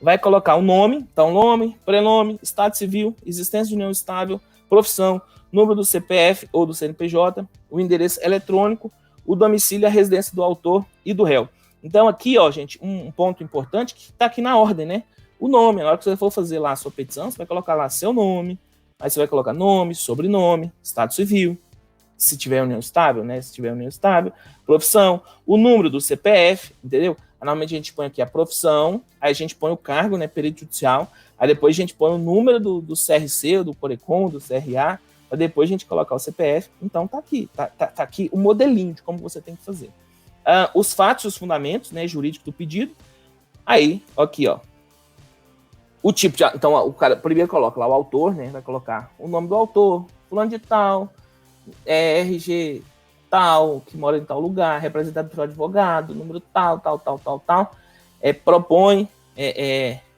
vai colocar o nome, então nome, prenome, estado civil, existência de união estável, profissão, número do CPF ou do CNPJ, o endereço eletrônico, o domicílio e a residência do autor e do réu. Então aqui, ó, gente, um ponto importante que está aqui na ordem, né? O nome, na hora que você for fazer lá a sua petição, você vai colocar lá seu nome, aí você vai colocar nome, sobrenome, estado civil, se tiver união estável, né? Se tiver união estável, profissão, o número do CPF, entendeu? Normalmente a gente põe aqui a profissão, aí a gente põe o cargo, né? Perito judicial, aí depois a gente põe o número do CRC, do Corecon, do CRA, para depois a gente colocar o CPF. Então tá aqui, tá aqui o modelinho de como você tem que fazer. Os fatos e os fundamentos, né, jurídicos do pedido. Aí, aqui, ó. O tipo de... Então, o cara primeiro coloca lá o autor, né? Vai colocar o nome do autor, fulano de tal, RG tal, que mora em tal lugar, representado por advogado, número tal. Propõe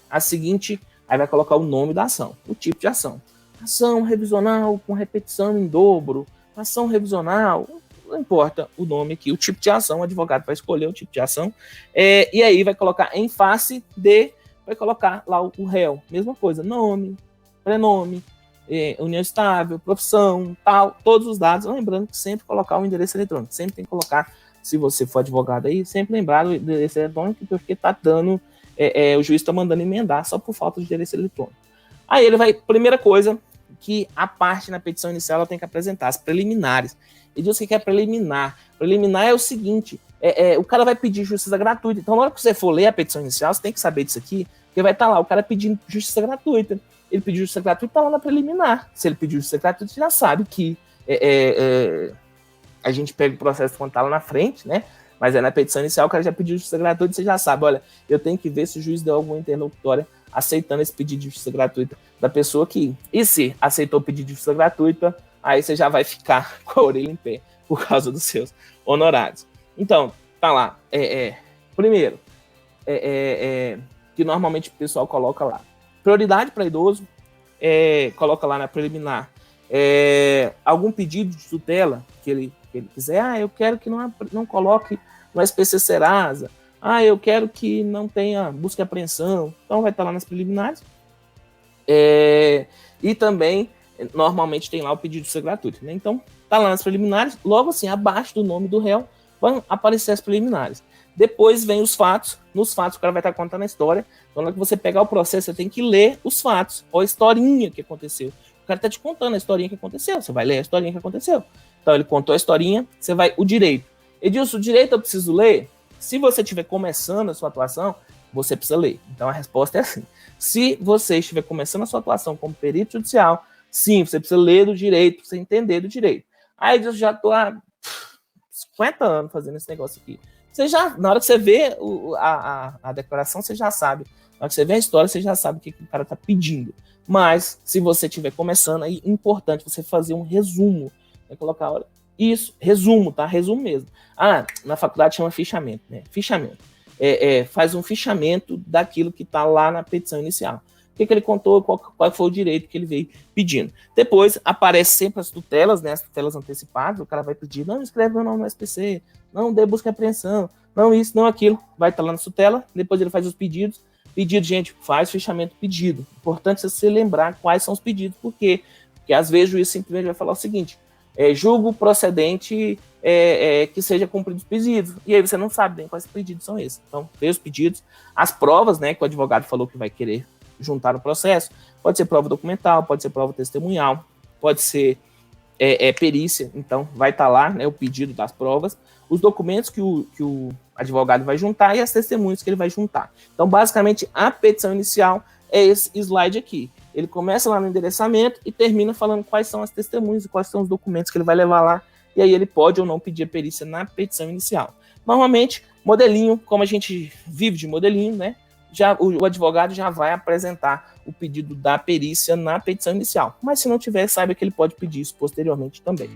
a seguinte... Aí vai colocar o nome da ação, o tipo de ação. Ação revisional com repetição em dobro, ação revisional... Não importa o nome aqui, o tipo de ação, o advogado vai escolher o tipo de ação, e aí vai colocar em face de, vai colocar lá o réu, mesma coisa, nome, prenome, união estável, profissão, tal, todos os dados, lembrando que sempre colocar o endereço eletrônico, sempre tem que colocar, se você for advogado aí, sempre lembrar do endereço eletrônico, porque tá dando, o juiz está mandando emendar só por falta de endereço eletrônico. Aí ele vai, primeira coisa, que a parte na petição inicial ela tem que apresentar, as preliminares. Ele diz que é preliminar. Preliminar é o seguinte, o cara vai pedir justiça gratuita. Então, na hora que você for ler a petição inicial, você tem que saber disso aqui, porque vai estar lá, o cara pedindo justiça gratuita. Ele pediu justiça gratuita, está lá na preliminar. Se ele pediu justiça gratuita, você já sabe que a gente pega o processo quando está lá na frente, né? Mas na petição inicial, o cara já pediu justiça gratuita, você já sabe, olha, eu tenho que ver se o juiz deu alguma interlocutória aceitando esse pedido de justiça gratuita da pessoa aqui. E se aceitou o pedido de justiça gratuita, aí você já vai ficar com a orelha em pé por causa dos seus honorários. Então, tá lá. Primeiro, que normalmente o pessoal coloca lá. Prioridade para idoso, coloca lá na preliminar. Algum pedido de tutela que ele quiser. Eu quero que não coloque no SPC Serasa. Eu quero que não tenha busca e apreensão. Então vai estar lá nas preliminares. E também normalmente tem lá o pedido de ser gratuito, né? Então, tá lá nas preliminares, logo assim, abaixo do nome do réu, vão aparecer as preliminares. Depois vem os fatos, nos fatos o cara vai estar contando a história, então na hora que você pegar o processo, você tem que ler os fatos, ou a historinha que aconteceu. O cara tá te contando a historinha que aconteceu, você vai ler a historinha que aconteceu. Então ele contou a historinha, você vai, o direito. Edilson, o direito eu preciso ler? Se você estiver começando a sua atuação, você precisa ler. Então a resposta é assim. Se você estiver começando a sua atuação como perito judicial, sim, você precisa ler do direito, pra você entender do direito. Aí eu já tô há 50 anos fazendo esse negócio aqui. Você já, na hora que você vê a declaração, você já sabe. Na hora que você vê a história, você já sabe o que o cara tá pedindo. Mas, se você estiver começando, aí é importante você fazer um resumo. Vai colocar, olha, isso, resumo, tá? Resumo mesmo. Na faculdade chama fichamento, né? Fichamento. Faz um fichamento daquilo que tá lá na petição inicial. O que ele contou, qual foi o direito que ele veio pedindo. Depois aparece sempre as tutelas, né, as tutelas antecipadas, o cara vai pedir, não escreve meu nome no SPC, não dê busca e apreensão, não isso, não aquilo, vai estar lá na tutela, depois ele faz os pedidos, gente, faz fechamento pedido. Importante você lembrar quais são os pedidos, por quê? Porque às vezes o juiz simplesmente vai falar o seguinte, julgo procedente que seja cumprido os pedidos, e aí você não sabe bem quais pedidos são esses. Então, vê os pedidos, as provas, né, que o advogado falou que vai querer juntar o processo, pode ser prova documental, pode ser prova testemunhal, pode ser perícia, então vai estar lá, né, o pedido das provas, os documentos que o advogado vai juntar e as testemunhas que ele vai juntar. Então, basicamente, a petição inicial é esse slide aqui. Ele começa lá no endereçamento e termina falando quais são as testemunhas e quais são os documentos que ele vai levar lá, e aí ele pode ou não pedir a perícia na petição inicial. Normalmente, modelinho, como a gente vive de modelinho, né, o advogado já vai apresentar o pedido da perícia na petição inicial. Mas se não tiver, saiba que ele pode pedir isso posteriormente também.